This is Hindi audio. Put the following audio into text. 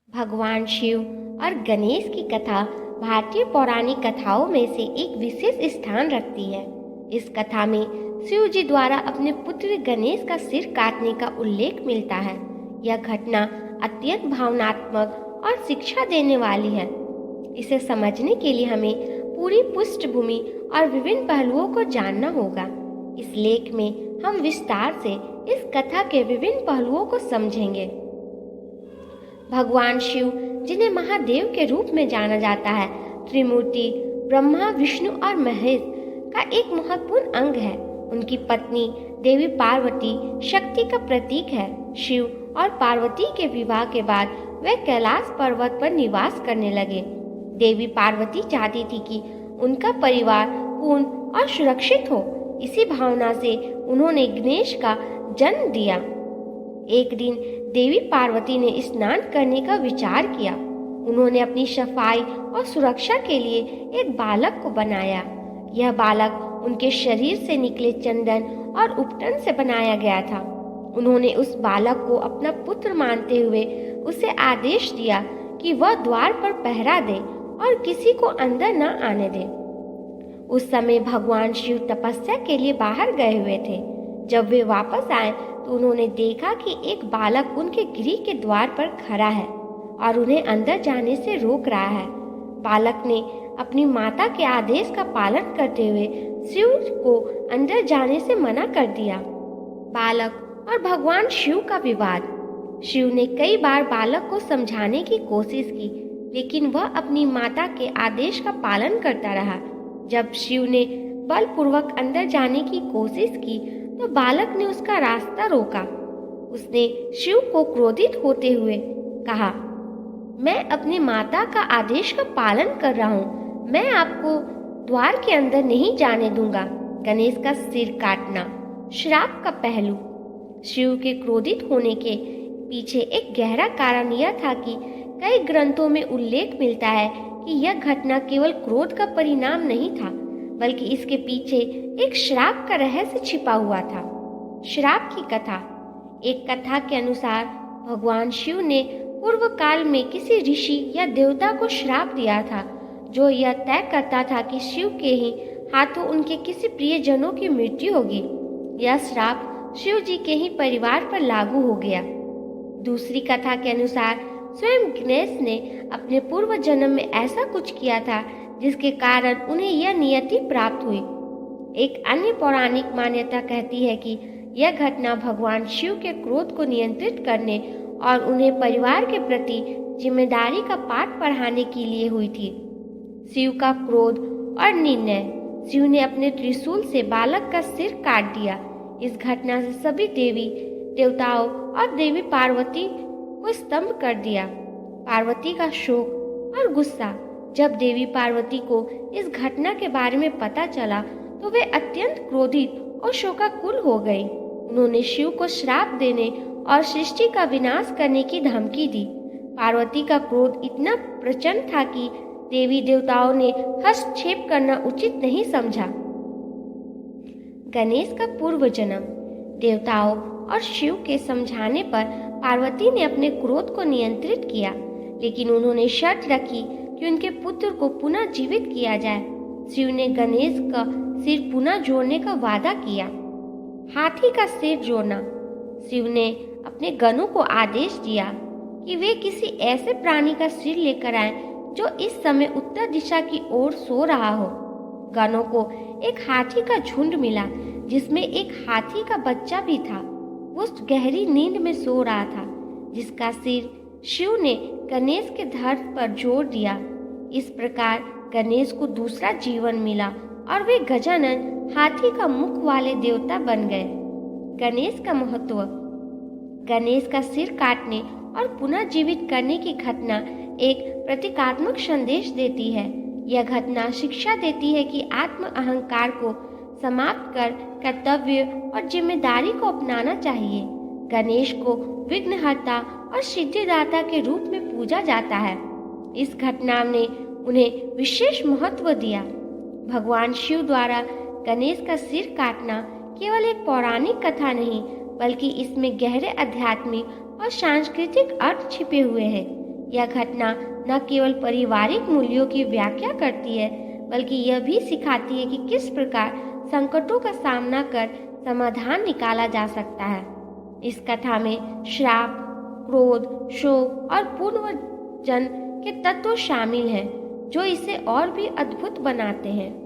भगवान शिव और गणेश की कथा भारतीय पौराणिक कथाओं में से एक विशेष स्थान रखती है। इस कथा में शिव जी द्वारा अपने पुत्र गणेश का सिर काटने का उल्लेख मिलता है। यह घटना अत्यंत भावनात्मक और शिक्षा देने वाली है। इसे समझने के लिए हमें पूरी पृष्ठभूमि और विभिन्न पहलुओं को जानना होगा। इस लेख में हम विस्तार से इस कथा के विभिन्न पहलुओं को समझेंगे। भगवान शिव, जिन्हें महादेव के रूप में जाना जाता है, त्रिमूर्ति ब्रह्मा, विष्णु और महेश का एक महत्वपूर्ण अंग है। उनकी पत्नी देवी पार्वती शक्ति का प्रतीक है। शिव और पार्वती के विवाह के बाद वे कैलाश पर्वत पर निवास करने लगे। देवी पार्वती चाहती थी कि उनका परिवार पूर्ण और सुरक्षित हो। इसी भावना से उन्होंने गणेश का जन्म दिया। एक दिन देवी पार्वती ने स्नान करने का विचार किया। उन्होंने अपनी सफाई और सुरक्षा के लिए एक बालक को बनाया। यह बालक उनके शरीर से निकले चंदन और उपटन से बनाया गया था। उन्होंने उस बालक को अपना पुत्र मानते हुए उसे आदेश दिया कि वह द्वार पर पहरा दे और किसी को अंदर न आने दे। उस समय भगवान शिव तपस्या के लिए बाहर गए हुए थे। जब वे वापस आए तो उन्होंने देखा कि एक बालक उनके गृह के द्वार पर खड़ा है और उन्हें अंदर जाने से रोक रहा है। बालक ने अपनी माता के आदेश का पालन करते हुए शिव को अंदर जाने से मना कर दिया। बालक और भगवान शिव का विवाद। शिव ने कई बार बालक को समझाने की कोशिश की, लेकिन वह अपनी माता के आदेश का पालन करता रहा। जब शिव ने बलपूर्वक अंदर जाने की कोशिश की तो बालक ने उसका रास्ता रोका। उसने शिव को क्रोधित होते हुए कहा, मैं अपनी माता का आदेश का पालन कर रहा हूँ, मैं आपको द्वार के अंदर नहीं जाने दूंगा। गणेश का सिर काटना, श्राप का पहलू। शिव के क्रोधित होने के पीछे एक गहरा कारण यह था कि कई ग्रंथों में उल्लेख मिलता है कि यह घटना केवल क्रोध का परिणाम नहीं था, बल्कि इसके पीछे एक श्राप का रहस्य छिपा हुआ था। श्राप की कथा। एक कथा के अनुसार भगवान शिव ने पूर्व काल में किसी ऋषि या देवता को श्राप दिया था, जो यह तय करता था कि शिव के ही हाथों उनके किसी प्रियजनों की मृत्यु होगी। यह श्राप शिव जी के ही परिवार पर लागू हो गया। दूसरी कथा के अनुसार स्वयं गणेश ने अपने पूर्व जन्म में ऐसा कुछ किया था जिसके कारण उन्हें यह नियति प्राप्त हुई। एक अन्य पौराणिक मान्यता कहती है कि यह घटना भगवान शिव के क्रोध को नियंत्रित करने और उन्हें परिवार के प्रति जिम्मेदारी का पाठ पढ़ाने के लिए हुई थी। शिव का क्रोध और निर्णय। शिव ने अपने त्रिशूल से बालक का सिर काट दिया। इस घटना से सभी देवी देवताओं और देवी पार्वती को स्तंभ कर दिया। पार्वती का शोक और गुस्सा। जब देवी पार्वती को इस घटना के बारे में पता चला तो वे अत्यंत क्रोधित और शोकाकुल हो गई। उन्होंने शिव को श्राप देने और सृष्टि का विनाश करने की धमकी दी। पार्वती का क्रोध इतना प्रचंड था कि देवी देवताओं ने हस्तक्षेप करना उचित नहीं समझा। गणेश का पूर्व जन्म। देवताओं और शिव के समझाने पर पार्वती ने अपने क्रोध को नियंत्रित किया, लेकिन उन्होंने शर्त रखी कि उनके पुत्र को पुनः जीवित किया जाए। शिव ने गणेश का सिर पुनः जोड़ने का वादा किया। हाथी का सिर जोड़ना। शिव ने अपने गणों को आदेश दिया कि वे किसी ऐसे प्राणी का सिर लेकर आएं जो इस समय उत्तर दिशा की ओर सो रहा हो। गणों को एक हाथी का झुंड मिला, जिसमें एक हाथी का बच्चा भी था। वो गहरी नींद में सो रहा था, जिसका सिर शिव ने गणेश के धड़ पर जोड़ दिया। इस प्रकार गणेश को दूसरा जीवन मिला और वे गजानन, हाथी का मुख वाले देवता बन गए। गणेश का महत्व। गणेश का सिर काटने और पुनः जीवित करने की घटना एक प्रतीकात्मक संदेश देती है। यह घटना शिक्षा देती है कि आत्म अहंकार को समाप्त कर कर्तव्य और जिम्मेदारी को अपनाना चाहिए। गणेश को विघ्नहर्ता और सिद्धिदाता के रूप में पूजा जाता है। इस घटना ने उन्हें विशेष महत्व दिया। भगवान शिव द्वारा गणेश का सिर काटना केवल एक पौराणिक कथा नहीं, बल्कि इसमें गहरे आध्यात्मिक और सांस्कृतिक अर्थ छिपे हुए हैं। यह घटना न केवल पारिवारिक मूल्यों की व्याख्या करती है, बल्कि यह भी सिखाती है कि किस प्रकार संकटों का सामना कर समाधान निकाला जा सकता है। इस कथा में श्राप, क्रोध, शोक और पुनर्जन्म के तत्व शामिल हैं, जो इसे और भी अद्भुत बनाते हैं।